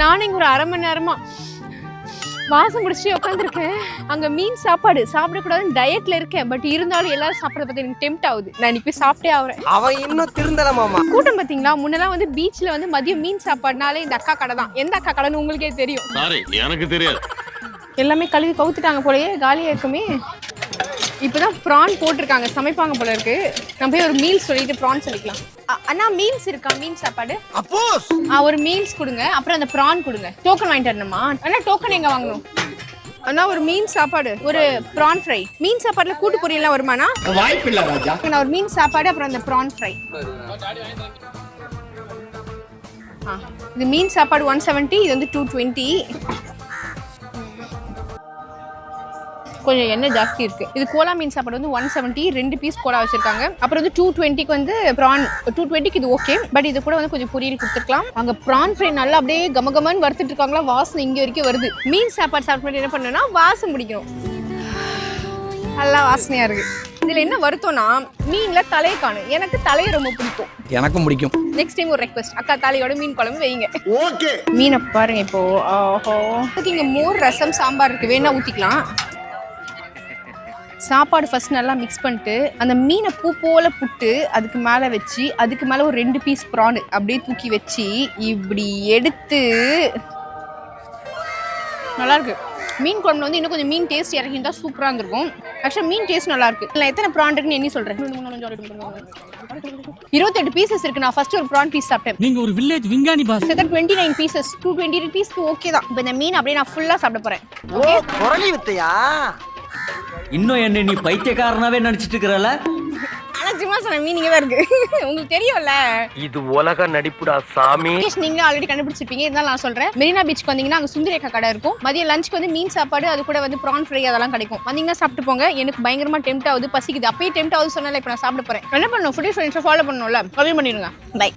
நானும் இங்க ஒரு 1/2 மணி நேரமா வாசம் முடிச்சுட்டு உட்காந்துருக்கேன். அங்க மீன் சாப்பாடு சாப்பிடக்கூடாதுன்னு டயட்ல இருக்கேன். பட் இருந்தாலும் எல்லாரும் சாப்பிட பார்த்து எனக்கு டெம்ப்ட் ஆகுது. நான் இன்னைக்கு போய் சாப்பிட்டே ஆகிறேன். அவன் இன்னும் திருந்தலமாமா. கூட்டம் பாத்தீங்களா? முன்னெல்லாம் வந்து பீச்ல வந்து மதியம் மீன் சாப்பாடுனாலே இந்த அக்கா கடை தான். எந்த அக்கா கடைன்னு உங்களுக்கே தெரியும். எனக்கு தெரியாது. எல்லாமே கழுவி கவுத்துட்டாங்க போலயே, காலியா இருக்குமே. இப்பதான் ப்ரான் போட்டிருக்காங்க, சமைப்பாங்க போல இருக்கு. நம்ம போய் ஒரு மீல்ஸ் சொல்லிட்டு ப்ரான் சொல்லிக்கலாம். அண்ணா மீல்ஸ் இருக்கா? மீன் சாப்பாடு ஒரு மீல்ஸ் கொடுங்க. அப்புறம் அந்த ப்ரான் கொடுங்க. டோக்கன் வாங்கிட்டு வரணுமா? அண்ணா டோக்கன் எங்க வாங்கணும்? அண்ணா ஒரு மீன் சாப்பாடு, ஒரு ப்ரான் ஃப்ரை. மீன் சாப்பாடுல கூட்டு பொரியல்லாம் வருமாண்ணா? வாய்ப்பில்லை ராஜா. நான் ஒரு மீன் சாப்பாடு அப்புறம் அந்த ப்ரான் ஃப்ரை. இது மீன் சாப்பாடு 170, இது வந்து 220. கொஞ்சம் எண்ணெய் ஜாஸ்தி இருக்கு. இது கோலா மீன் சாப்பாடு வந்து 170, 2 பீஸ் கோலா வச்சிருக்காங்க. அப்புறம் வந்து 220க்கு வந்து ப்ரான். 220க்கு இது ஓகே. பட் இது கூட வந்து கொஞ்சம் பொரியல் கொடுத்துருக்கலாம். அங்க ப்ரான் ஃப்ரை நல்லா அப்படியே கமகமன்னு வறுத்துட்டு இருக்காங்களா, வாசனை இங்க வரைக்கும் வருது. மீன் சாப்பாடு சாப்பிட்டு என்ன பண்ணணும்னா வாசம் பிடிக்கணும். நல்லா வாசனையா இருக்கு. இதுல என்ன வருத்தம்னா மீன்ல தலையை காணும். எனக்கு தலையை ரொம்ப பிடிக்கும். எனக்கும் பிடிக்கும். நெக்ஸ்ட் டைம் ஒரு ரெக்வெஸ்ட், அக்கா தலையோட மீன் குழம்பு வைங்க. ஓகே. மீனை பாருங்க இப்போ. ஆஹோ, இங்க மோர் ரசம் சாம்பார் இருக்கு, வேணா ஊத்திக்கலாம். சாப்பாடு ஃபர்ஸ்ட் நல்லா மிக்ஸ் பண்ணிட்டு அந்த மீனை பூ போல புட்டு அதுக்கு மேலே வச்சு, அதுக்கு மேலே ஒரு 2 பீஸ் ப்ரான் அப்படியே தூக்கி வச்சு இப்படி எடுத்து நல்லா இருக்கு. மீன் குழம்புல வந்து இன்னும் கொஞ்சம் மீன் டேஸ்ட் இறக்கிட்டா சூப்பராக இருந்திருக்கும். ஆக்சுவலாக மீன் டேஸ்ட் நல்லா இருக்கு. இல்லை எத்தனை ப்ரான் இருக்குன்னு எண்ணி சொல்றேன். 28 பீசஸ் இருக்கு. நான் ஃபர்ஸ்ட் ஒரு ப்ரான் பீஸ் சாப்பிட்டேன். நீங்க ஒரு வில்லேஜ் விஞ்ஞானி பாஸ். 29 பீசஸ் 220 rupeesக்கு ஓகே தான். இப்போ இந்த மீன் அப்படியே நான் ஃபுல்லாக சாப்பிட போறேன். ஓ குரலி வித்தையா? இன்னும் என்ன நீ பைத்தியக்காரனாவே நினைச்சிட்டு இருக்கறல? ஆனா சும்மா சொன்ன மீனிங்கே தான் இருக்கு. உங்களுக்கு தெரியும்ல, இது உலக நடிப்புடா சாமி. நீங்க ஆல்ரெடி கண்டுபிடிச்சிருப்பீங்க. இருந்தாலும் நான் சொல்றேன், மெரினா பீச்சுக்கு வந்தீங்கன்னா அங்க சுந்தரேகா கடை இருக்கும். மதியம் லஞ்சுக்கு வந்து மீன் சாப்பாடு, அது கூட வந்து ப்ரான் ஃப்ரை அதெல்லாம் கிடைக்கும். வந்தீங்கன்னா சாப்பிட்டு போங்க. எனக்கு பயங்கரமா டெம்ப்ட் ஆகுது, பசிக்குது. அப்பயே டெம்ப்ட் ஆகுது சொன்னால இப்போ நான் சாப்பிட போறேன். என்ன பண்ணணும்? ஃபுட் ஃபாலோ பண்ணணும்ல, கம்மி பண்ணிடுங்க. பை.